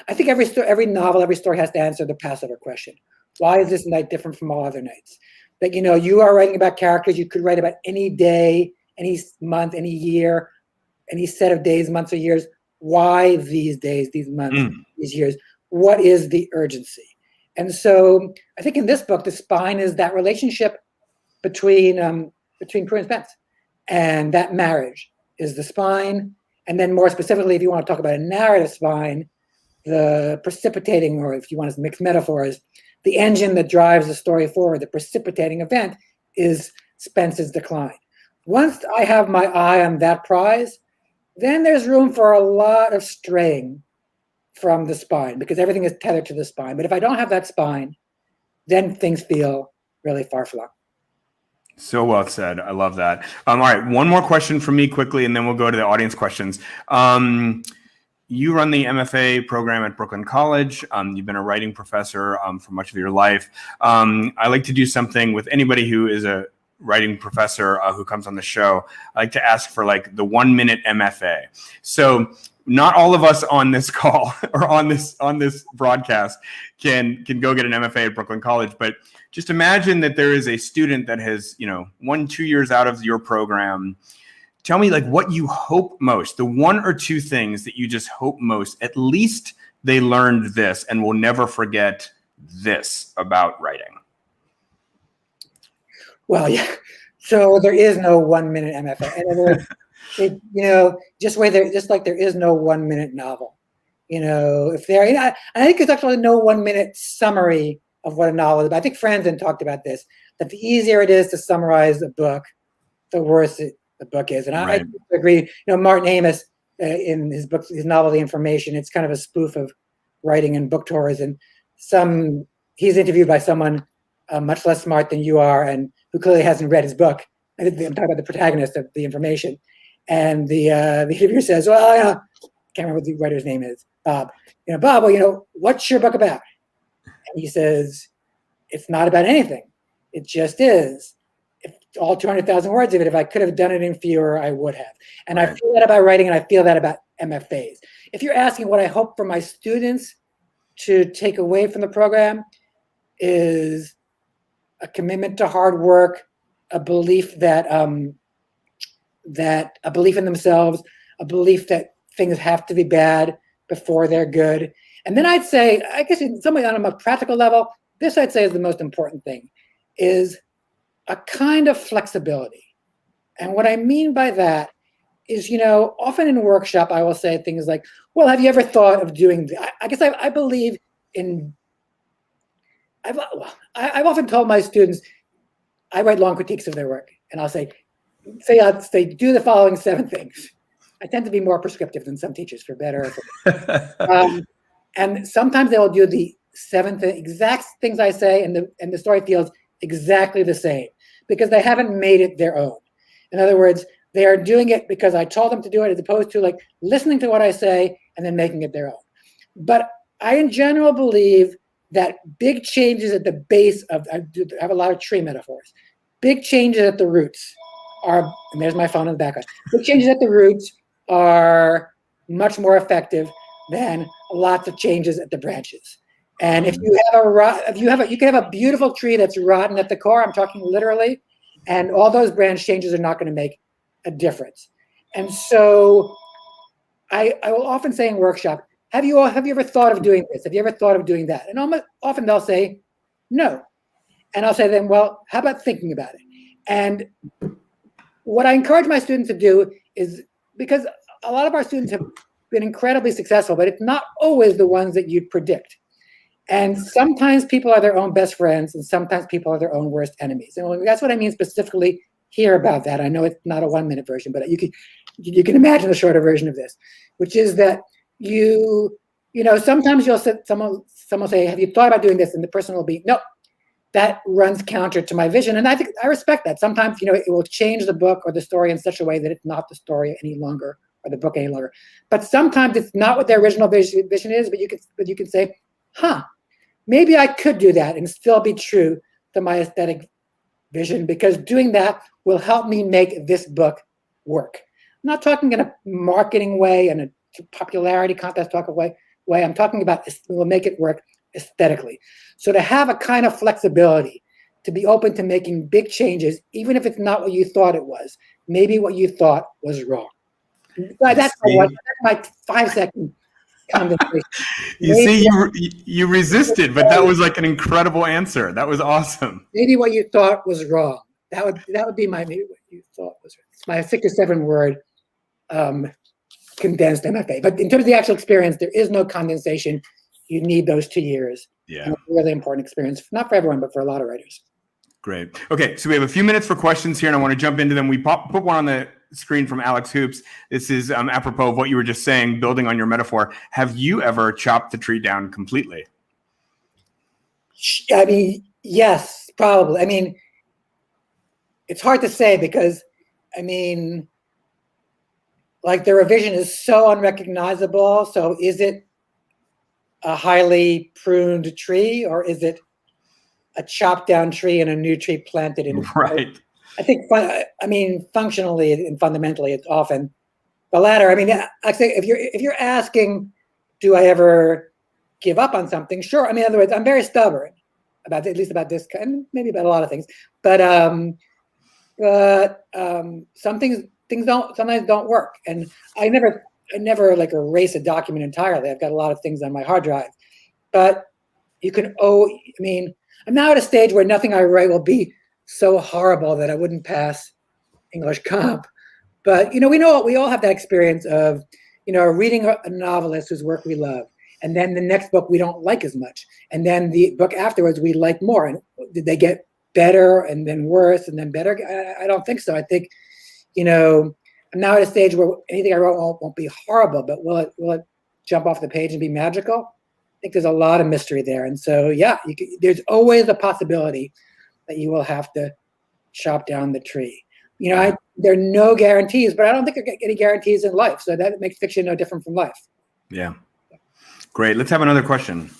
Speaker 2: I think every novel, every story has to answer the Passover question. Why is this night different from all other nights? That, you are writing about characters. You could write about any day, any month, any year, any set of days, months, or years. Why these days, these months, these years? What is the urgency? And so I think in this book, the spine is that relationship between between Prue and Spence. And that marriage is the spine. And then more specifically, if you want to talk about a narrative spine, the precipitating, or if you want to mix metaphors, the engine that drives the story forward, the precipitating event, is Spence's decline. Once I have my eye on that prize, then there's room for a lot of straying from the spine because everything is tethered to the spine. But if I don't have that spine, then things feel really far-flung.
Speaker 1: So well said. I love that. All right, one more question from me quickly, and then we'll go to the audience questions. You run the MFA program at Brooklyn College. You've been a writing professor for much of your life. I like to do something with anybody who is a writing professor who comes on the show. I like to ask for like the 1 minute MFA. So not all of us on this call or on this broadcast can go get an MFA at Brooklyn College, but just imagine that there is a student that has, 1-2 years out of your program. Tell me like what you hope most, the 1 or 2 things that you just hope most, at least they learned this and will never forget this about writing. Well,
Speaker 2: yeah. So there is no 1 minute MFA. In other words, just like there is no 1 minute novel. If there, I think there's actually no 1 minute summary of what a novel is. But I think Franzen talked about this, that the easier it is to summarize a book, the worse the book is. And right. I agree. Martin Amis, in his book, his novel, The Information, it's kind of a spoof of writing and book tours. And he's interviewed by someone much less smart than you are and who clearly hasn't read his book. I'm talking about the protagonist of The Information. And the interviewer says, well, I can't remember what the writer's name is, Bob. Bob, well, what's your book about? And he says, it's not about anything. It just is. If all 200,000 words of it, if I could have done it in fewer, I would have. And right. I feel that about writing, and I feel that about MFAs. If you're asking what I hope for my students to take away from the program, is a commitment to hard work, a belief that a belief in themselves, a belief that things have to be bad before they're good. And then I'd say, I guess in some way on a practical level, this I'd say is the most important thing, is a kind of flexibility. And what I mean by that is, often in workshop, I will say things like, well, have you ever thought of doing, I guess I believe in, I've often told my students, I write long critiques of their work, and I'll say, do the following 7 things. I tend to be more prescriptive than some teachers, for better or for worse. And sometimes they will do the 7 exact things I say, and the story feels exactly the same because they haven't made it their own. In other words, they are doing it because I told them to do it, as opposed to like listening to what I say and then making it their own. But I, in general, believe that big changes at the base of, I have a lot of tree metaphors, big changes at the roots are, and there's my phone in the background, big changes at the roots are much more effective than lots of changes at the branches. And if you have you can have a beautiful tree that's rotten at the core, I'm talking literally, and all those branch changes are not going to make a difference. And so I will often say in workshop, have you ever thought of doing this? Have you ever thought of doing that? And often they'll say, no. And I'll say to them, well, how about thinking about it? And what I encourage my students to do is, because a lot of our students have been incredibly successful, but it's not always the ones that you'd predict. And sometimes people are their own best friends, and sometimes people are their own worst enemies. And that's what I mean specifically here about that. I know it's not a 1 minute version, but you can imagine a shorter version of this, which is that sometimes you'll sit, someone will say, have you thought about doing this? And the person will be, no, that runs counter to my vision. And I think I respect that. Sometimes, it will change the book or the story in such a way that it's not the story any longer or the book any longer. But sometimes it's not what their original vision is, but you can say, maybe I could do that and still be true to my aesthetic vision, because doing that will help me make this book work. I'm not talking in a marketing way and a popularity contest talk way. I'm talking about this will make it work aesthetically. So to have a kind of flexibility, to be open to making big changes, even if it's not what you thought it was, maybe what you thought was wrong. That's my 5-second conversation.
Speaker 1: You resisted, but that was like an incredible answer. That was awesome.
Speaker 2: Maybe what you thought was wrong. That would be my, maybe what you thought was my 6 or 7 word condensed MFA. But in terms of the actual experience, there is no condensation. You need those 2 years.
Speaker 1: Yeah.
Speaker 2: And it's a really important experience, not for everyone, but for a lot of writers.
Speaker 1: Great. Okay, so we have a few minutes for questions here, and I want to jump into them. We put one on the screen from Alex Hoops. This is apropos of what you were just saying, building on your metaphor. Have you ever chopped the tree down completely?
Speaker 2: I mean, yes, probably. I mean, it's hard to say because, I mean, like the revision is so unrecognizable. So is it a highly pruned tree, or is it a chopped down tree and a new tree planted in?
Speaker 1: Right.
Speaker 2: I think, I mean, functionally and fundamentally, it's often the latter. I mean, I say if you're asking, do I ever give up on something? Sure. I mean, in other words, I'm very stubborn about, at least about this, and maybe about a lot of things. But some things sometimes don't work, and I never like erase a document entirely. I've got a lot of things on my hard drive, but you can. I mean, I'm now at a stage where nothing I write will be so horrible that I wouldn't pass English comp. But we all have that experience of reading a novelist whose work we love, and then the next book we don't like as much, and then the book afterwards we like more. And did they get better and then worse and then better? I don't think so. I think I'm now at a stage where anything I wrote won't be horrible, but will it jump off the page and be magical? I think there's a lot of mystery there. And so, yeah, there's always a possibility that you will have to chop down the tree. There are no guarantees, but I don't think there are any guarantees in life. So that makes fiction no different from life.
Speaker 1: Yeah. Great. Let's have another question.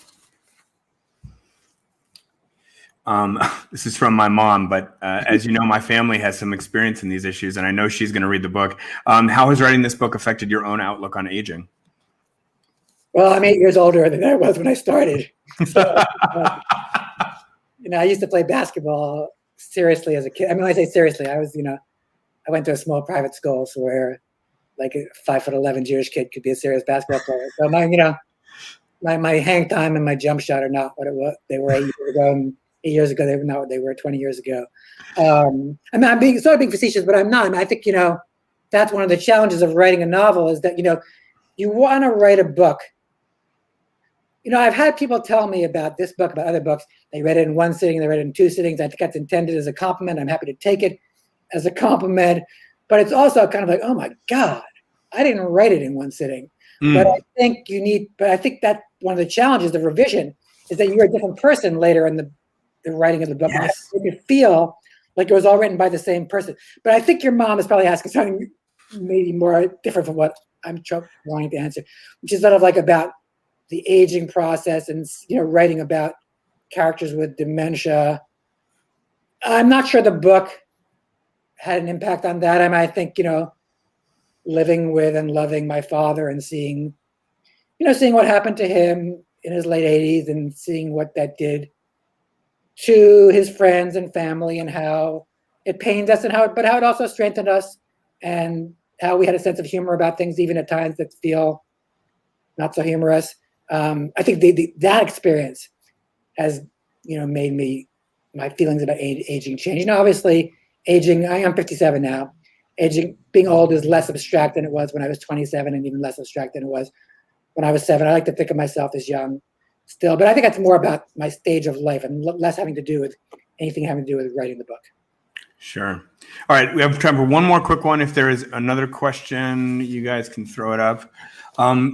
Speaker 1: This is from my mom, but as you know, my family has some experience in these issues, and I know she's going to read the book. How has writing this book affected your own outlook on aging?
Speaker 2: Well, I'm 8 years older than I was when I started. So, I used to play basketball seriously as a kid. I mean, when I say seriously, I was, I went to a small private school, so where like a 5'11" Jewish kid could be a serious basketball player. So my hang time and my jump shot are not what they were 8 years ago. And 8 years ago, they were not what they were 20 years ago. I mean, I'm being facetious, but I'm not. I mean, I think, that's one of the challenges of writing a novel is that, you want to write a book. I've had people tell me about this book, about other books. They read it in one sitting, they read it in 2 sittings. I think that's intended as a compliment. I'm happy to take it as a compliment. But it's also kind of like, oh my God, I didn't write it in one sitting. But I think that one of the challenges of revision is that you're a different person later in the writing of the book.
Speaker 1: Yes.
Speaker 2: And you feel like it was all written by the same person. But I think your mom is probably asking something maybe more different from what I'm wanting to answer, which is sort of like about the aging process and writing about characters with dementia. I'm not sure the book had an impact on that. I mean, I think living with and loving my father and seeing what happened to him in his late 80s and seeing what that did to his friends and family and how it pained us and how it also strengthened us and how we had a sense of humor about things even at times that feel not so humorous. I think that experience has made my feelings about aging change. Obviously, aging. I am 57 now. Being old is less abstract than it was when I was 27, and even less abstract than it was when I was 7. I like to think of myself as young still, but I think that's more about my stage of life and less having to do with anything having to do with writing the book.
Speaker 1: Sure. All right. We have time for one more quick one. If there is another question, you guys can throw it up.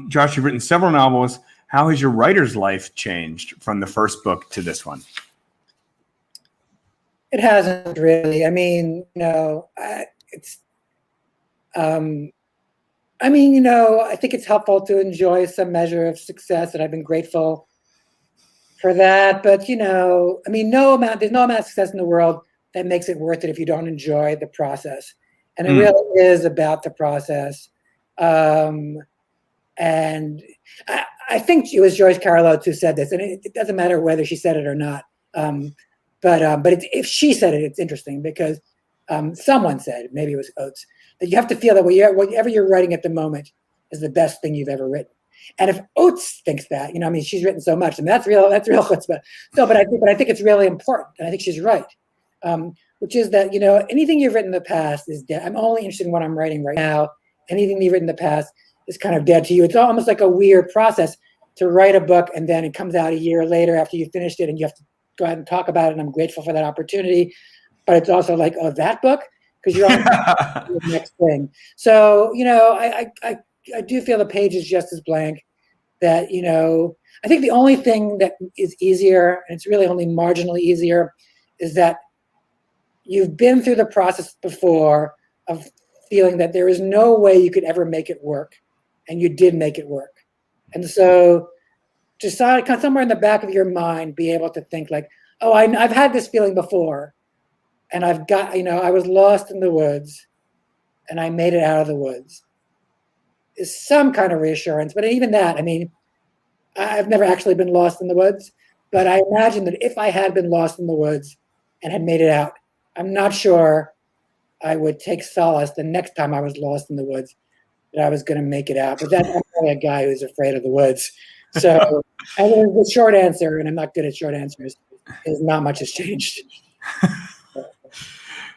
Speaker 1: Josh, you've written several novels. How has your writer's life changed from the first book to this one?
Speaker 2: It hasn't really. I mean, it's. I think it's helpful to enjoy some measure of success, and I've been grateful for that. But there's no amount of success in the world that makes it worth it if you don't enjoy the process. And it really is about the process. And I think it was Joyce Carol Oates who said this, and it doesn't matter whether she said it or not. But if she said it, it's interesting because someone said, maybe it was Oates, that you have to feel that whatever you're writing at the moment is the best thing you've ever written. And if Oates thinks that, she's written so much, and that's real chutzpah. So, but I think it's really important, and I think she's right. which is that, you know, anything you've written in the past is dead. I'm only interested in what I'm writing right now. Anything you've written in the past is kind of dead to you. It's almost like a weird process to write a book and then it comes out a year later after you finished it and you have to go ahead and talk about it. And I'm grateful for that opportunity. But it's also like, oh, that book? Because you're on the next thing. So, you know, I do feel the page is just as blank. That, you know, I think the only thing that is easier, and it's really only marginally easier, is that you've been through the process before of feeling that there is no way you could ever make it work, and you did make it work. And so decide somewhere in the back of your mind, be able to think like, oh, I've had this feeling before, and I've got, you know, I was lost in the woods, and I made it out of the woods. Is some kind of reassurance, but even that, I mean, I've never actually been lost in the woods, but I imagine that if I had been lost in the woods and had made it out, I'm not sure I would take solace the next time I was lost in the woods that I was going to make it out. But that's only a guy who's afraid of the woods. So and the short answer, and I'm not good at short answers, is not much has changed.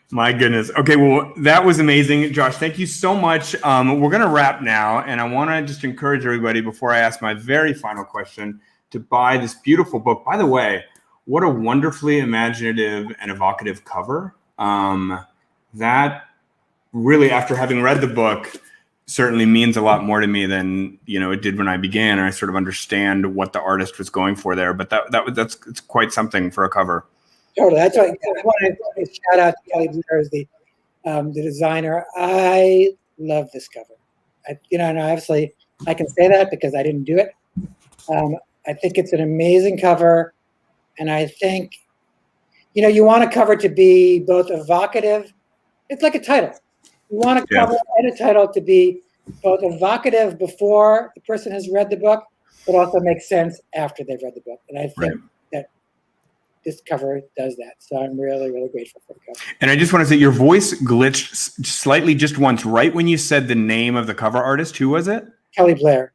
Speaker 1: My goodness. Okay, well, that was amazing. Josh, thank you so much. We're going to wrap now, and I want to just encourage everybody before I ask my very final question to buy this beautiful book. By the way, what a wonderfully imaginative and evocative cover. That really, after having read the book, certainly means a lot more to me than, you know, it did when I began, and I sort of understand what the artist was going for there. But that's it's quite something for a cover.
Speaker 2: Totally. That's why I want to shout out to Kelly Blair as the designer. I love this cover. You know, and obviously I can say that because I didn't do it. I think it's an amazing cover, and I think, you know, you want a cover to be both evocative. It's like a title. You want a cover and a title to be both evocative before the person has read the book, but also make sense after they've read the book. And I think that this cover does that. So I'm really, really grateful for the cover. And
Speaker 1: I just want to say your voice glitched slightly just once, right when you said the name of the cover artist. Who was it?
Speaker 2: Kelly Blair.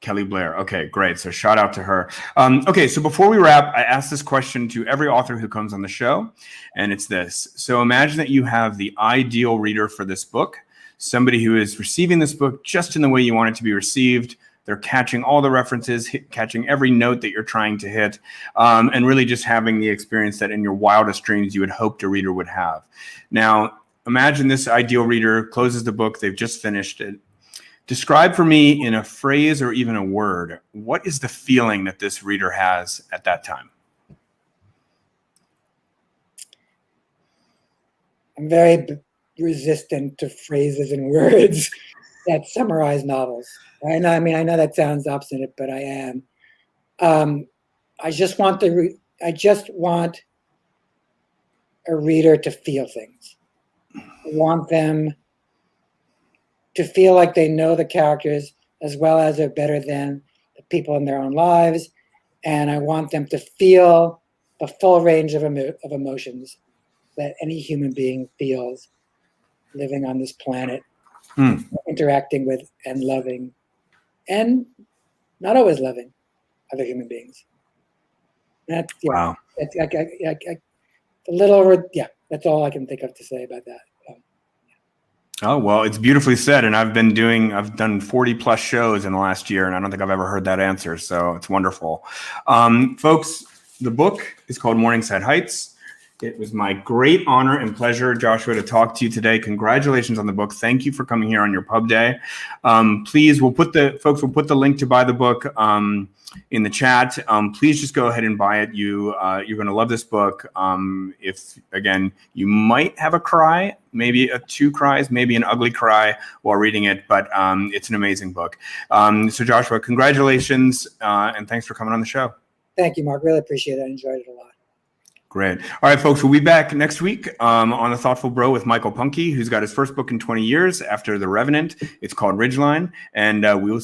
Speaker 1: Kelly Blair. Okay, great. So shout out to her. Okay, so before we wrap, I ask this question to every author who comes on the show, and it's this. So imagine that you have the ideal reader for this book, somebody who is receiving this book just in the way you want it to be received. They're catching all the references, catching every note that you're trying to hit, and really just having the experience that in your wildest dreams you had hoped a reader would have. Now, imagine this ideal reader closes the book, they've just finished it. Describe for me in a phrase or even a word, what is the feeling that this reader has at that time? I'm very resistant to phrases and words that summarize novels. I mean, I know that sounds obstinate, but I am. I just want a reader to feel things. I want them to feel like they know the characters as well as they're better than the people in their own lives. And I want them to feel the full range of emotions that any human being feels living on this planet, interacting with and loving, and not always loving other human beings. That's, wow. That's that's all I can think of to say about that. Oh, well, it's beautifully said. And I've done 40 plus shows in the last year, and I don't think I've ever heard that answer. So it's wonderful. Folks, the book is called Morningside Heights. It was my great honor and pleasure, Joshua, to talk to you today. Congratulations on the book. Thank you for coming here on your pub day. Please, we'll put the link to buy the book in the chat. Please just go ahead and buy it. You're going to love this book. If, again, you might have a cry, maybe two cries, maybe an ugly cry while reading it, but it's an amazing book. So Joshua, congratulations, and thanks for coming on the show.
Speaker 2: Thank you, Mark. Really appreciate it. I enjoyed it a lot.
Speaker 1: Great. All right, folks, we'll be back next week on The Thoughtful Bro with Michael Punke, who's got his first book in 20 years after The Revenant. It's called Ridgeline, and we will